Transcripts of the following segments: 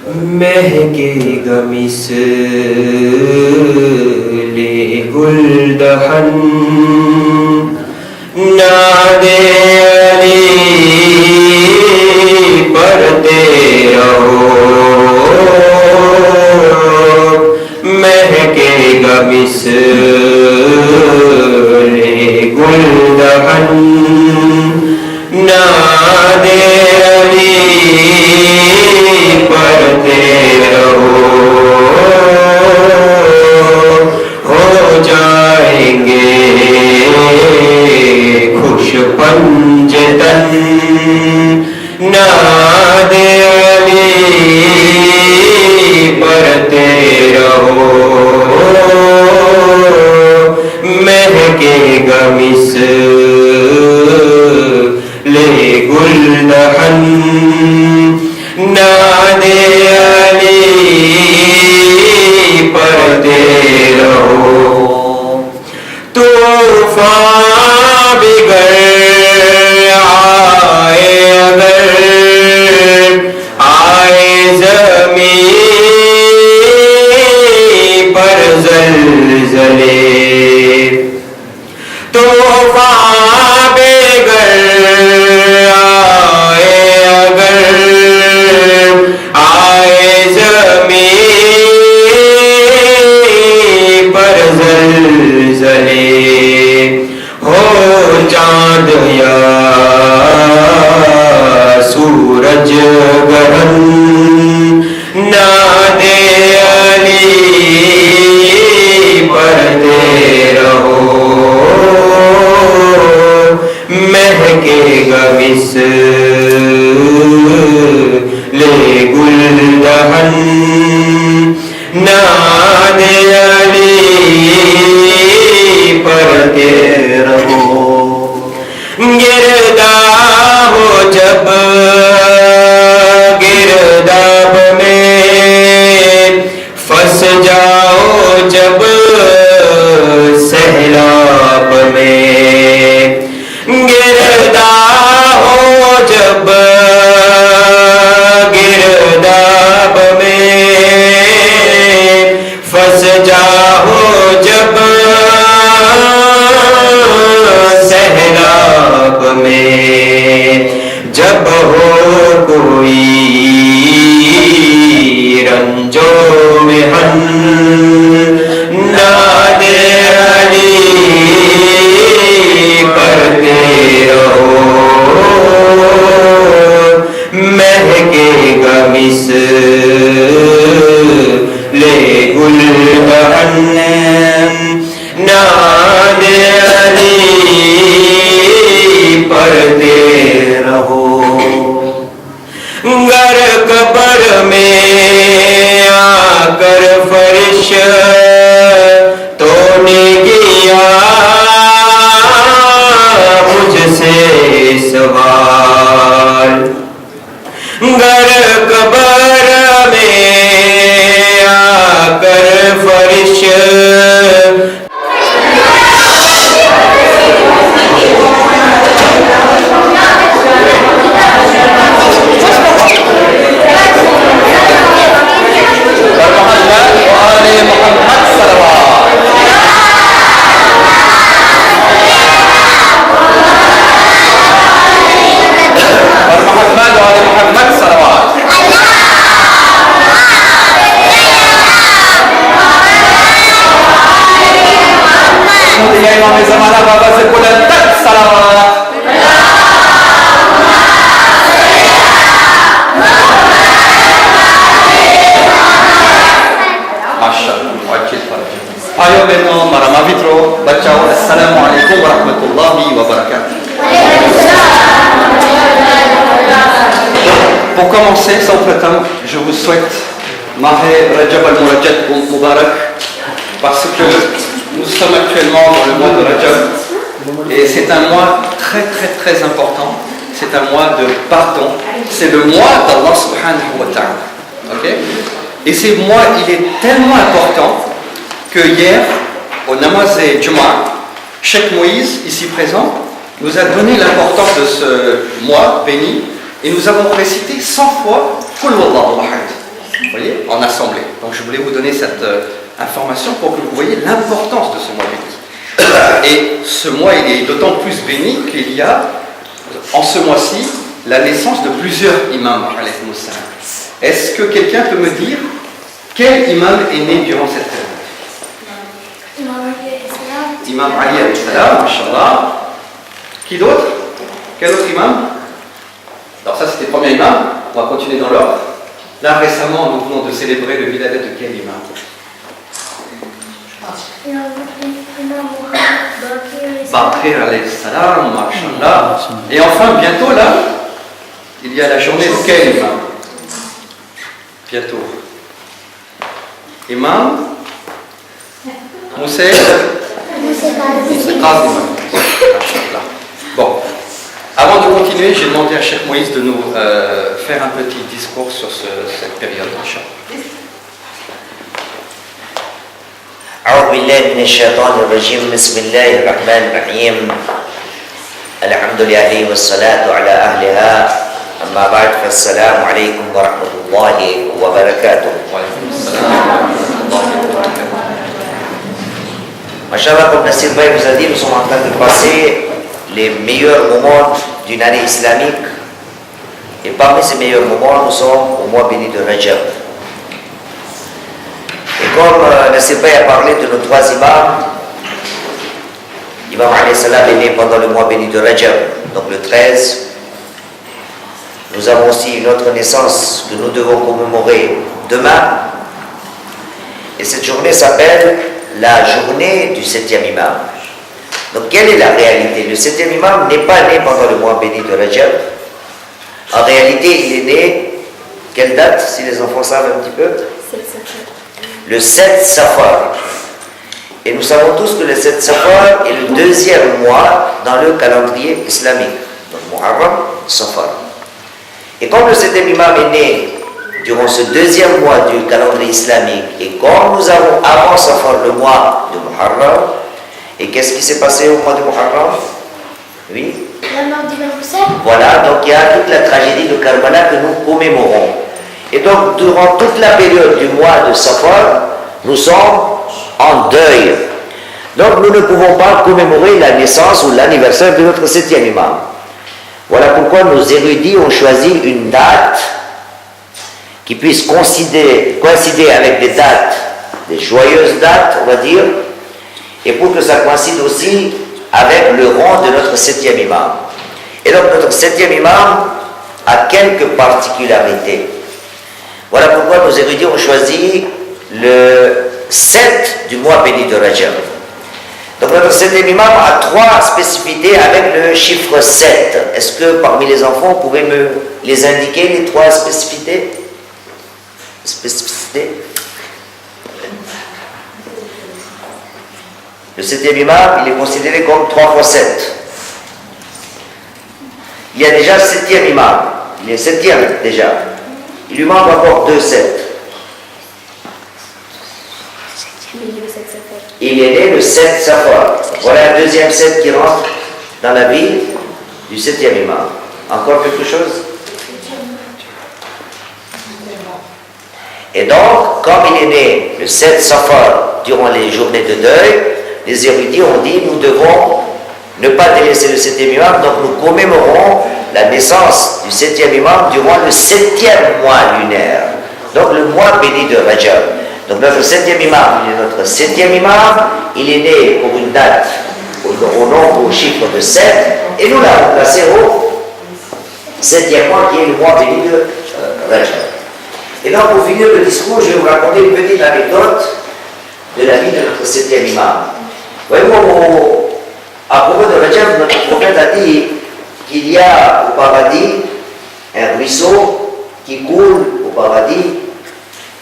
महकेगा मिसले गुलदहन नादे अली पढ़ते रहो महकेगा मिसले गुलदहन नादे अली पढ़ते रहो हो जाएंगे खुश पंजतन नादे अली पढ़ते रहो महकेगा मिसले गुलदहन नादे अली पढ़ते रहो तूफान बिगड़ आए अगर आए ज़मीन पर ज़लज़ले तूफान बिगड़ आए अगर आए ज़मीन पर ज़लज़ले हो चाँद या सूरज ग्रहण नादे अली पढ़ते रहो महकेगा मिसले गुलदहन नादे अली पढ़ते रहो गिरदा हो जब गिरदाब में फंस जाओ जब सैलाब में गिरदा हो जब गिरदाब में फंस जाओ जब सैलाब में जब हो कोई रंजों में हन नादे अली पढ़ते रहो महकेगा मिसले गुलदहन नादे अली पढ़ते रहो गर कब्र में आकर फरिश तो ने किया मुझसे सवाल गर कब्र में आकर फरिश Pour commencer, sans prétendre, je vous souhaite Mahe Rajab al-Murajjab Mubarak parce que nous sommes actuellement dans le mois de Rajab et c'est un mois très très important, c'est un mois de pardon, c'est le mois d'Allah subhanahu wa ta'ala. Okay? Et ce mois, il est tellement important que hier, au namaz et Jumu'ah, Cheikh Moïse, ici présent, nous a donné l'importance de ce mois béni et nous avons récité 100 fois Qul Wallahu Ahad. vous voyez, en assemblée. Donc je voulais vous donner cette information pour que vous voyez l'importance de ce mois béni. Et ce mois, il est d'autant plus béni qu'il y a, en ce mois-ci, la naissance de plusieurs imams. Est-ce que quelqu'un peut me dire quel imam est né durant cette période? Imam Ali alayhi salam, mashallah. Qui d'autre? Quel autre imam? Alors ça c'était le premier imam, on va continuer dans l'ordre. Là récemment nous venons de célébrer le miladet de quel imam? Bakir alayhi salam, mashallah. Et enfin bientôt là, il y a la journée de quel imam? Bientôt. Imam Moussa Bon, avant de continuer, j'ai demandé à Cheikh Moïse de nous faire un petit discours sur cette période. أعوذ بالله من الشيطان الرجيم بسم الله الرحمن الرحيم الحمد لله والصلاة على أهلها أما بعد فالسلام عليكم ورحمة الله وبركاته. وعليكم السلام ورحمة الله وبركاته. Machallah, comme Nassir Bey vous a dit, nous sommes en train de passer les meilleurs moments d'une année islamique. Et parmi ces meilleurs moments, nous sommes au mois béni de Rajab. Et comme Nassir Bey a parlé de nos trois imams, Imam alayhi salam est né pendant le mois béni de Rajab, donc le 13. Nous avons aussi une autre naissance que nous devons commémorer demain. Et cette journée s'appelle la journée du 7e imam. Donc quelle est la réalité? Le 7e imam n'est pas né pendant le mois béni de Rajab. En réalité, il est né, quelle date, si les enfants savent un petit peu? Le 7 Safar. Et nous savons tous que le 7 Safar est le deuxième mois dans le calendrier islamique. Donc Muharram, Safar. Et comme le 7e imam est né durant ce deuxième mois du calendrier islamique, et comme nous avons avant Safar le mois de Muharram, et qu'est-ce qui s'est passé au mois de Muharram? Oui? La mort d'Imam Hussein. Voilà, donc il y a toute la tragédie de Karbala que nous commémorons. Et donc durant toute la période du mois de Safar, nous sommes en deuil. Donc nous ne pouvons pas commémorer la naissance ou l'anniversaire de notre 7e imam. Voilà pourquoi nos érudits ont choisi une date qui puisse coïncider avec des dates, des joyeuses dates, on va dire, et pour que ça coïncide aussi avec le rang de notre 7e imam. Et donc notre 7e imam a quelques particularités. Voilà pourquoi nos érudits ont choisi le 7 du mois béni de Rajab. Donc notre 7e imam a trois spécificités avec le chiffre 7. Est-ce que parmi les enfants, vous pouvez me les indiquer, les trois spécificités? Le 7e imam, il est considéré comme 3 fois 7. Il y a déjà le 7e imam. Il est 7e déjà. Il lui manque encore 2 7. Il est né le 7 Safar. Voilà un deuxième 7 qui rentre dans la vie du 7e imam. Encore quelque chose? Et donc, comme il est né le 7 Safar durant les journées de deuil, les érudits ont dit nous devons ne pas délaisser le 7e imam, donc nous commémorons la naissance du 7e imam durant le 7e mois lunaire, donc le mois béni de Rajab. Donc notre 7e imam, il est notre 7e imam, il est né pour une date au nombre, au chiffre de 7, et nous l'avons placé au 7e mois qui est le mois béni de Rajab. Et donc pour finir le discours, je vais vous raconter une petite anecdote de la vie de notre 7e imam. Voyez-vous, à propos de Rajab, notre prophète a dit qu'il y a au paradis un ruisseau qui coule au paradis,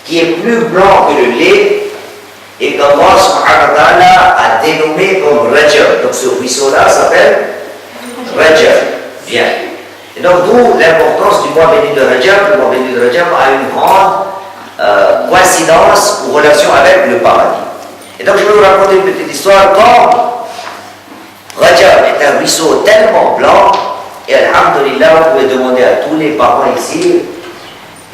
qui est plus blanc que le lait, et qu'Allah subhanahu wa ta'ala a dénommé comme Rajab. Donc ce ruisseau-là s'appelle Rajab. Bien. Et donc d'où l'importance du mois béni de Rajab. Le mois béni de Rajab a une grande coïncidence ou relation avec le paradis. Et donc je vais vous raconter une petite histoire. Comme Rajab est un ruisseau tellement blanc, et alhamdulillah, vous pouvez demander à tous les parents ici,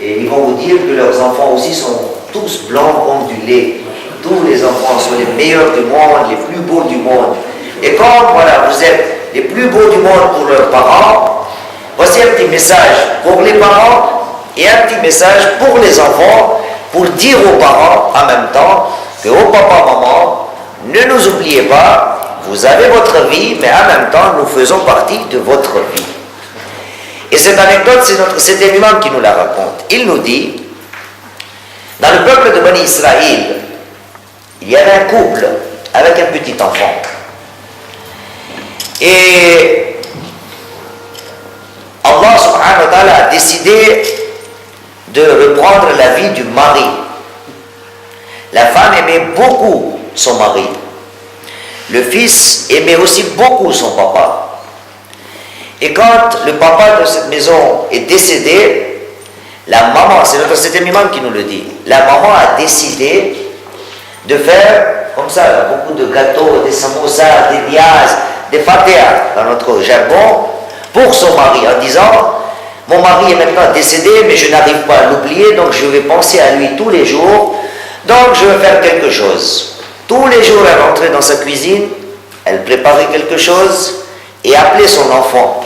Et ils vont vous dire que leurs enfants aussi sont tous blancs comme du lait. Tous les enfants sont les meilleurs du monde, les plus beaux du monde. Et quand, voilà, vous êtes les plus beaux du monde pour leurs parents, voici un petit message pour les parents et un petit message pour les enfants, pour dire aux parents en même temps que, oh papa, maman, ne nous oubliez pas, vous avez votre vie, mais en même temps, nous faisons partie de votre vie. Et cette anecdote, c'est un imam qui nous la raconte. Il nous dit, dans le peuple de Bani Israël, il y avait un couple avec un petit enfant. Et Allah subhanahu wa ta'ala a décidé de reprendre la vie du mari. La femme aimait beaucoup son mari. Le fils aimait aussi beaucoup son papa. Et quand le papa de cette maison est décédé, la maman, c'est un imam qui nous le dit, la maman a décidé de faire, comme ça, beaucoup de gâteaux, des samosas, des diaz, des fatiha, dans notre jargon, pour son mari, en disant, mon mari est maintenant décédé, mais je n'arrive pas à l'oublier, donc je vais penser à lui tous les jours, donc je vais faire quelque chose. Tous les jours, elle rentrait dans sa cuisine, elle préparait quelque chose, et appelait son enfant.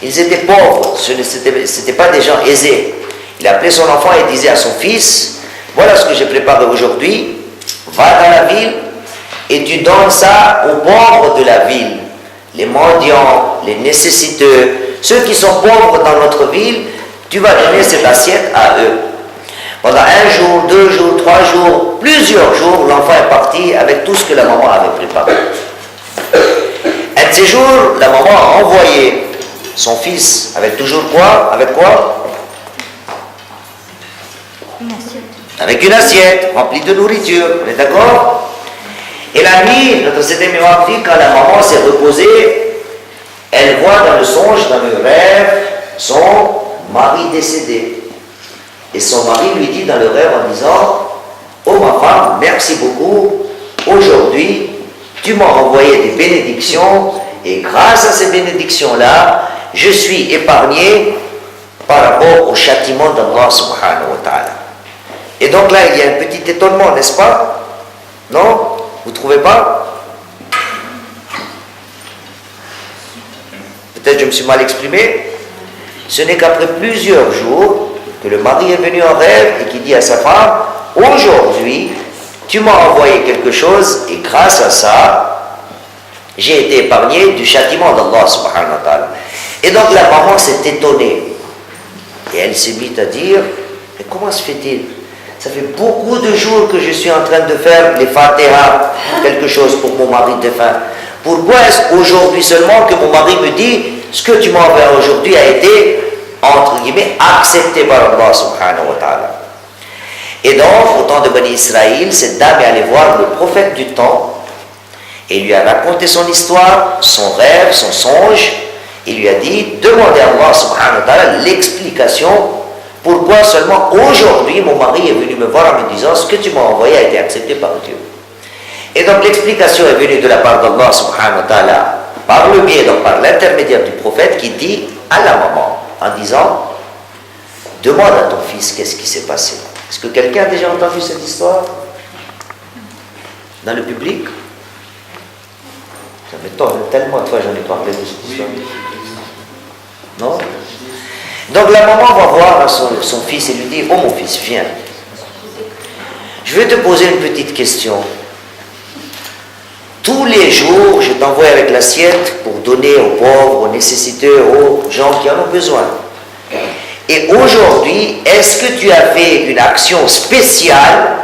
Ils étaient pauvres, ce n'étaient pas des gens aisés. Il appelait son enfant et disait à son fils, voilà ce que j'ai préparé aujourd'hui, va dans la ville et tu donnes ça aux pauvres de la ville, les mendiants, les nécessiteux, ceux qui sont pauvres dans notre ville, tu vas donner cette assiette à eux. Pendant 1 jour, 2 jours, 3 jours, plusieurs jours, l'enfant est parti avec tout ce que la maman avait préparé. Un de ces jours, la maman a envoyé son fils avec toujours quoi? Avec quoi? Avec une assiette remplie de nourriture, on est d'accord? Et la nuit, notre septième imam dit, quand la maman s'est reposée, elle voit dans le songe, dans le rêve, son mari décédé. Et son mari lui dit dans le rêve en disant, oh ma femme, merci beaucoup, aujourd'hui, tu m'as envoyé des bénédictions, et grâce à ces bénédictions-là, je suis épargné par rapport au châtiment d'Allah subhanahu wa ta'ala. Et donc là, il y a un petit étonnement, n'est-ce pas? Non? Vous ne trouvez pas? Peut-être je me suis mal exprimé. Ce n'est qu'après plusieurs jours que le mari est venu en rêve et qui dit à sa femme, aujourd'hui, tu m'as envoyé quelque chose et grâce à ça, j'ai été épargné du châtiment d'Allah subhanahu wa ta'ala. Et donc la maman s'est étonnée. Et elle s'est mise à dire, mais comment se fait-il? Ça fait beaucoup de jours que je suis en train de faire les Fatiha, quelque chose pour mon mari défunt. Pourquoi est-ce aujourd'hui seulement que mon mari me dit, ce que tu m'as envoyé aujourd'hui a été, entre guillemets, accepté par Allah subhanahu wa ta'ala. Et donc, au temps de Bani Israël, cette dame est allée voir le prophète du temps et lui a raconté son histoire, son rêve, son songe. Il lui a dit, demandez à Allah subhanahu wa ta'ala l'explication pourquoi seulement aujourd'hui mon mari est venu me voir en me disant ce que tu m'as envoyé a été accepté par Dieu. Et donc l'explication est venue de la part d'Allah subhanahu wa ta'ala par le biais, donc par l'intermédiaire du prophète qui dit à la maman en disant, demande à ton fils qu'est-ce qui s'est passé. Est-ce que quelqu'un a déjà entendu cette histoire dans le public? Ça m'étonne tellement de fois j'en ai parlé de cette histoire. Non? Donc la maman va voir son fils et lui dit, oh mon fils, viens. Je vais te poser une petite question. Tous les jours, je t'envoie avec l'assiette pour donner aux pauvres, aux nécessiteux, aux gens qui en ont besoin. Et aujourd'hui, est-ce que tu as fait une action spéciale?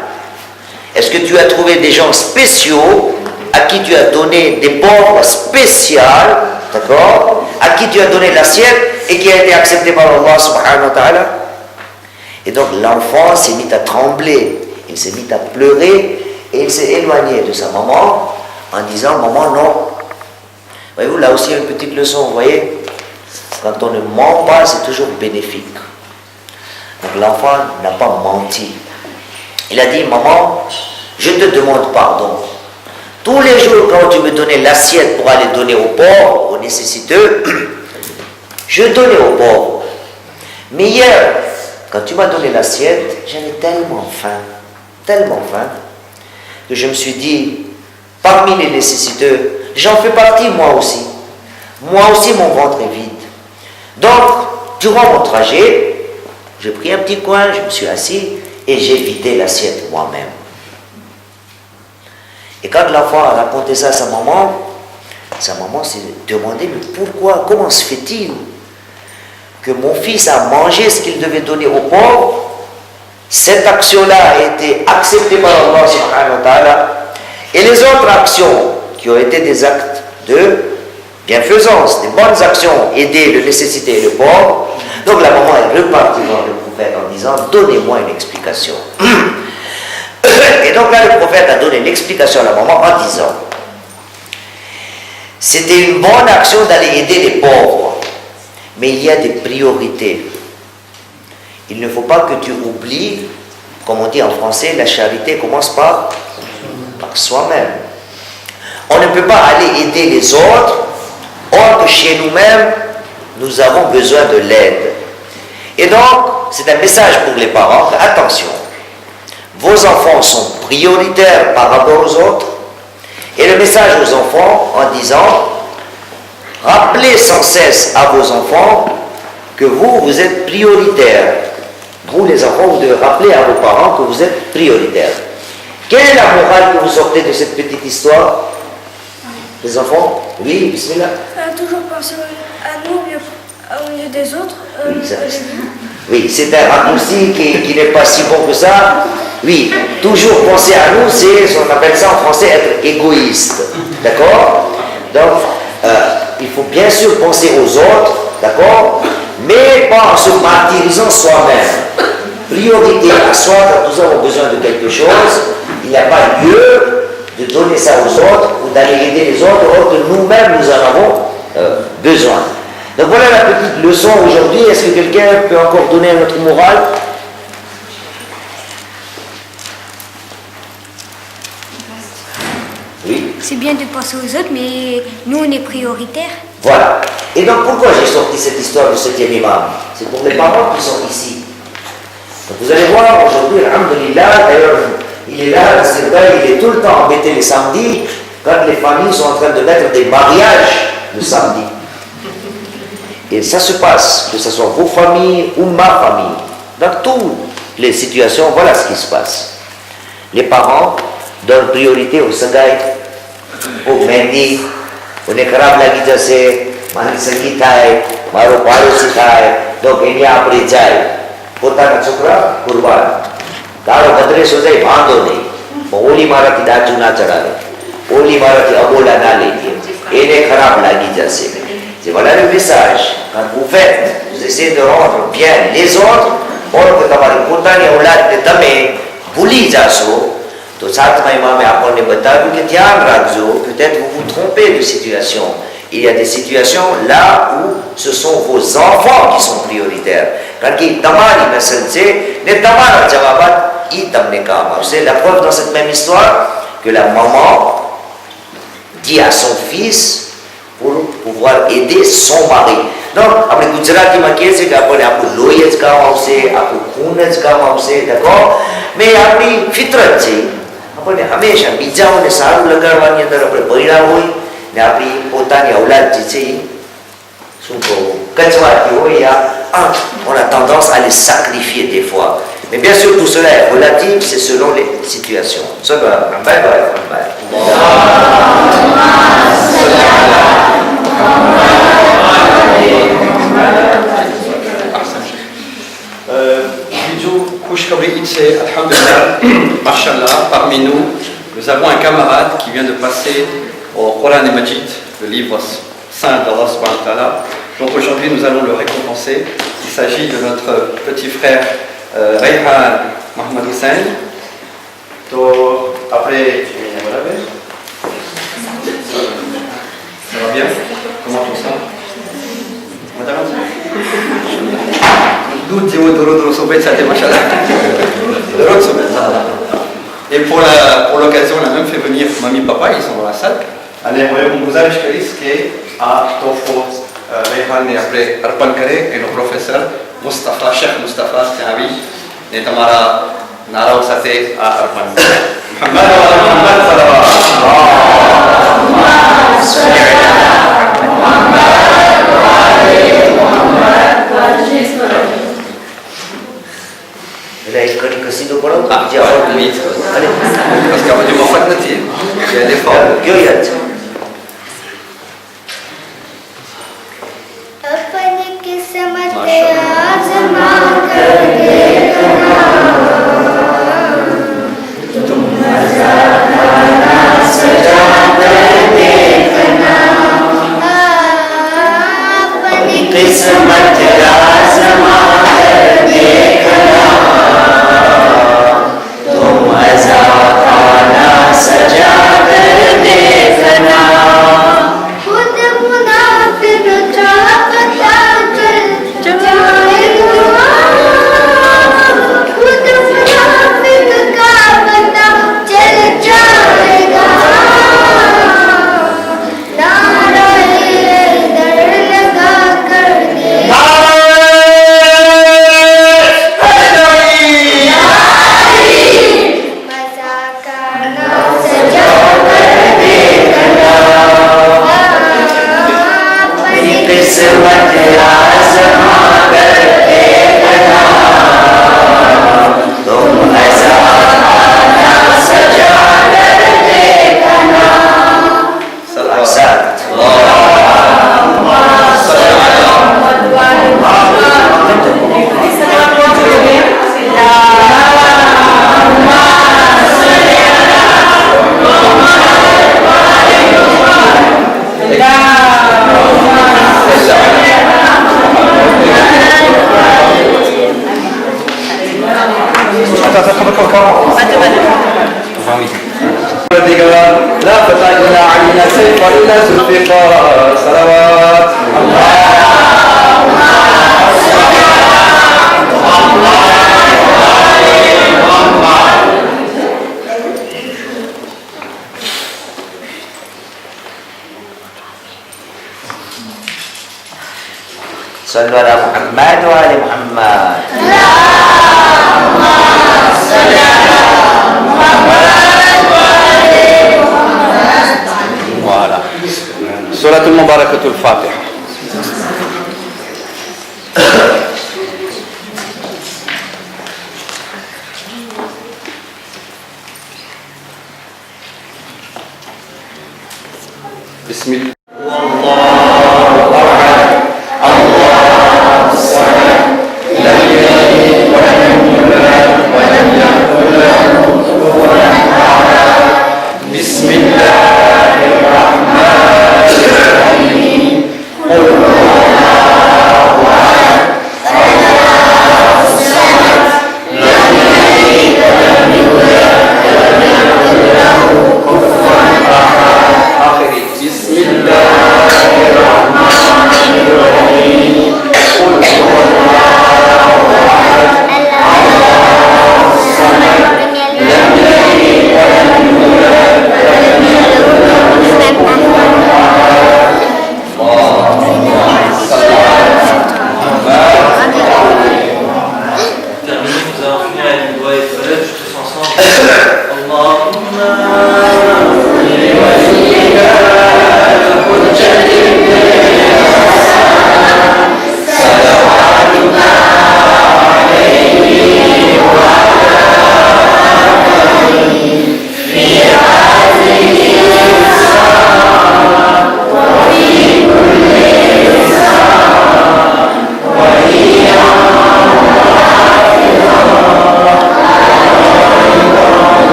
Est-ce que tu as trouvé des gens spéciaux à qui tu as donné des pauvres spéciales, d'accord, à qui tu as donné l'assiette et qui a été accepté par Allah subhanahu wa ta'ala? Et donc l'enfant s'est mis à trembler, il s'est mis à pleurer et il s'est éloigné de sa maman en disant, maman, non. Voyez-vous, là aussi il y a une petite leçon, vous voyez, quand on ne ment pas, c'est toujours bénéfique. Donc l'enfant n'a pas menti. Il a dit, maman, je te demande pardon. Tous les jours, quand tu me donnais l'assiette pour aller donner aux pauvres, aux nécessiteux, je donnais aux pauvres. Mais hier, quand tu m'as donné l'assiette, j'avais tellement faim, que je me suis dit, parmi les nécessiteux, j'en fais partie moi aussi. Moi aussi, mon ventre est vide. Donc, durant mon trajet, j'ai pris un petit coin, je me suis assis et j'ai vidé l'assiette moi-même. Et quand l'enfant a raconté ça à sa maman s'est demandé, mais pourquoi, comment se fait-il que mon fils a mangé ce qu'il devait donner aux pauvres? Cette action-là a été acceptée par Allah subhanahu wa ta'ala, et les autres actions qui ont été des actes de bienfaisance, des bonnes actions, aider le nécessité et le pauvre. Donc la maman est repartie voir le prophète en disant, donnez-moi une explication. Et donc là le prophète a donné une explication à la maman en disant, c'était une bonne action d'aller aider les pauvres, mais il y a des priorités. Il ne faut pas que tu oublies, comme on dit en français, la charité commence par soi-même. On ne peut pas aller aider les autres, or que chez nous-mêmes, nous avons besoin de l'aide. Et donc, c'est un message pour les parents, attention, vos enfants sont prioritaires par rapport aux autres, et le message aux enfants en disant, rappelez sans cesse à vos enfants que vous êtes prioritaires. Vous, les enfants, vous devez rappeler à vos parents que vous êtes prioritaires. Quelle est la morale que vous sortez de cette petite histoire, les enfants? Oui, bismillah. Toujours penser à nous au milieu des autres. Oui, c'est un raccourci qui n'est pas si bon que ça. Oui, toujours penser à nous, on appelle ça en français être égoïste. D'accord? Donc, il faut bien sûr penser aux autres, d'accord? Mais pas en se martyrisant soi-même. Priorité à soi, quand nous avons besoin de quelque chose, il n'y a pas lieu de donner ça aux autres ou d'aller aider les autres, alors que nous-mêmes nous en avons besoin. Donc voilà la petite leçon aujourd'hui. Est-ce que quelqu'un peut encore donner notre morale? Oui. C'est bien de penser aux autres, mais nous on est prioritaires. Voilà. Et donc pourquoi j'ai sorti cette histoire du 7e imam? C'est pour les parents qui sont ici. Donc vous allez voir aujourd'hui, alhamdulillah, d'ailleurs, il est là, il est tout le temps embêté les samedis, quand les familles sont en train de mettre des mariages le samedi. Et ça se passe, que ce soit vos familles ou ma famille. Dans toutes les situations, voilà ce qui se passe. Les parents donnent priorité au sangay, au mendi, au nekrab lagi jase, mani sangi thai, maro paro si thai, donc ini apre jai. Potaના છોકરા કુરબાન તારો ભદ્રેશ હોય વાંધો નહીં ઓલી મારાથી દાચું ના ચડાવે ઓલી મારાથી અબોલા ના લઈ ગયો એને ખરાબ લાગી જશે. C'est voilà le message. Quand vous faites, vous essayez de rendre bien les autres, or que તમારી પોતાની ઔલાદને તમે ભૂલી જાશો, તો સાતમા ઇમામે આપણને બતાવ્યું કે ધ્યાન રાખજો, peut-être vous vous trompez de situation. Il y a des situations là où ce sont vos enfants qui sont prioritaires. Quand il tamari nasalse, ne tamara jawabat, il tamne kama. C'est la preuve dans cette même histoire que la maman dit à son fils pour pouvoir aider son mari. Donc, આપણે ગુજરાતીમાં કહે છે કે આપણે આપણું લોહી જ કામ આવશે, આપણું ખૂન જ કામ આવશે, d'accord? Mais આપણી ફિતરત છે. આપણે હંમેશા બીજાઓને સારું લગાડવાની અંદર આપણે ભણ્યા હોય. ને આપણી પોતાની ઔલાદ જે છે શું કહું કચવાતી હોય, on a tendance à les sacrifier des fois. Mais bien sûr, tout cela est relatif, c'est selon les situations. Parmi nous, nous avons un camarade qui vient de passer au Coran et Majid, le livre saint d'Allah subhanahu wa ta'ala. Donc aujourd'hui nous allons le récompenser. Il s'agit de notre petit frère Rayhan Mohamed Hussein. Donc après, ça va bien? Comment tu sens? Et pour l'occasion, on a même fait venir mamie et papa, ils sont dans la salle. Allez, on vous a acheté ce qui est à Tofo, Rayhan et après Arpan Kare et le professeur Mustafa, Syekh Mustafa Tiawi, ni tamara narau sate Muhammad wa Muhammad Là, il connaît que si nous parlons, Ah, il dit, oui. allez, Parce qu'avant du Mohamed Nati, il y a des formes. Guyat. अपनी किस्मत आजमा कर देखना तुम नज़ारा सजा कर देखना अपनी किस्मत आजमा कर देखना तुम नज़ारा सजा कर देखना खुद मुनाफिक का पता चल जाएगा खुद मुनाफिक का पता चल जाएगा नाराए दर लगा कर दे मजा करना सजा कर देखना अपनी किस्मत आजमा कर देखना तुम नज़ारा सजा कर देखना Salawat. لا فتى إلا علينا سيف إلا زلفقار صلوات صلوا على محمد وآل محمد Voilà. Suratul Mubarakatul Fatiha. Bismillah.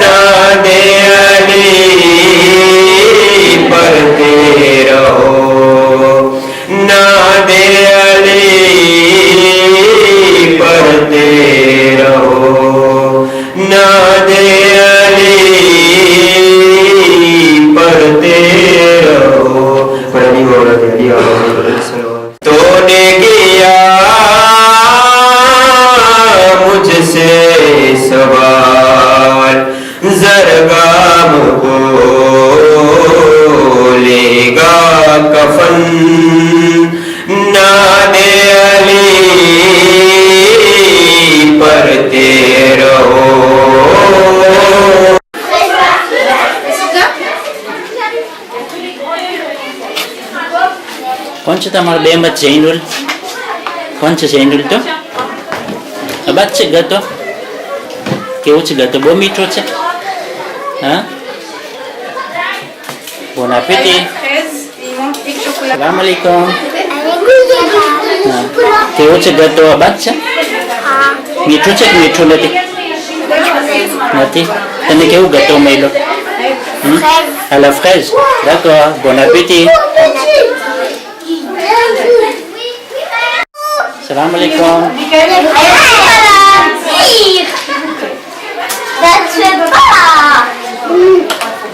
नादे अली पढ़ते रहो, नादे अली पढ़ते रहो, नादे अली पढ़ते रहो। पढ़नी होगा तूने किया मुझसे सवाल, जरगाम को लेगा कफन, नादे अली पढ़ते रहो। કોણ છે તમારો બે મત જૈનુલ? કોણ છે જૈનુલ? તો અબાદ છે ગતો? કેવું છે ગતો? બહુ મીઠું છે? હા, બોન appétit. સલામ અલૈકુમ. હા, કેવું છે ગતો? અબાદ છે? મીઠું છે કે મીઠું નથી? નથી. તને કેવું ગતો મળ્યો? À la fraise. D'accord, bon appétit. Salam alaikum.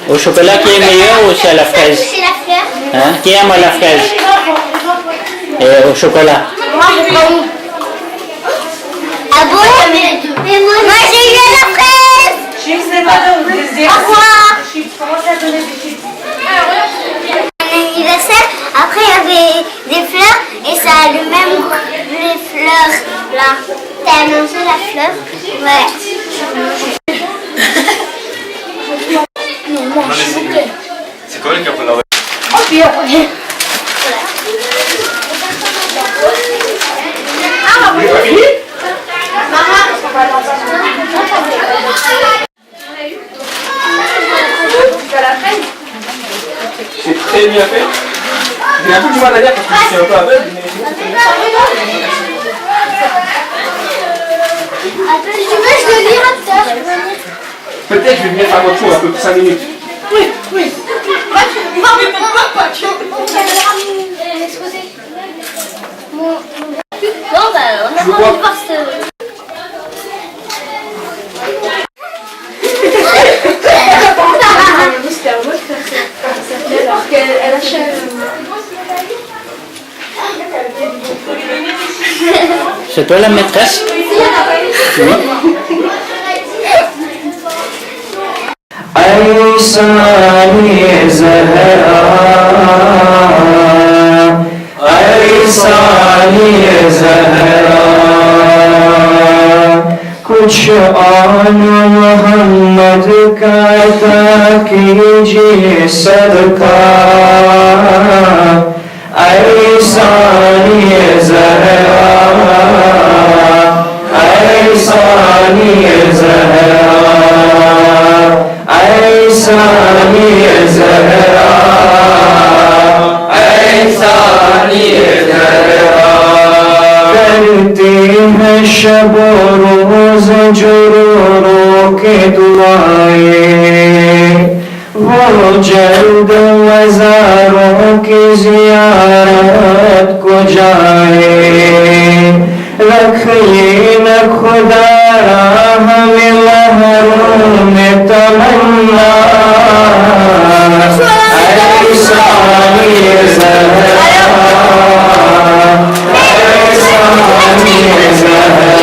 Au chocolat qui est meilleur ou c'est à la fraise? C'est la fleur. Hein? Qui aime la fraise? Et au chocolat? Moi j'ai pas eu. Ah bon? Mais moi j'ai eu à la fraise. Au revoir. Un anniversaire, après il y avait des fleurs et ça a le même goût. Les fleurs là. T'as annoncé la fleur? Ouais. Non, mange s'il vous plaît. C'est quoi le carbonara? Oh puis après. Ah oui. C'est très bien fait. J'ai un peu du mal à dire parce que je suis un peu aveugle, mais... Si tu veux, je le lis après. Peut-être je vais venir faire votre tour un peu plus 5 minutes. Oui. Bon, bah, on a envie de voir ce... C'est toi la maîtresse? Oui. ऐसानी ज़हरा, ऐसानी ज़हरा, कुछ आन मोहम्मद का अता कीजिए सदका, ऐसानी ज़हरा, ऐसानी ज़हरा, ऐसानी ज़हरा, ऐसानी ज़हरा, करते हैं शब रोज़ जो रो के दुआएं, वो जल्द मज़ारों की ज़ियारत को जाए, रखिए न खुदा हमें महरूम तमन्ना, ऐसानी ज़हरा, ऐसानी Zahra.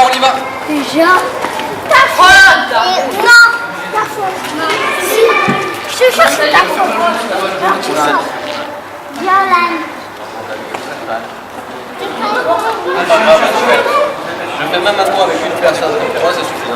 On y va. Déjà. Ta faute. Non. Ta faute. Si. Je te jure, c'est ta faute. Alors tu sors. Viens là. Je fais même un tour avec une personne. Moi, ça suffit.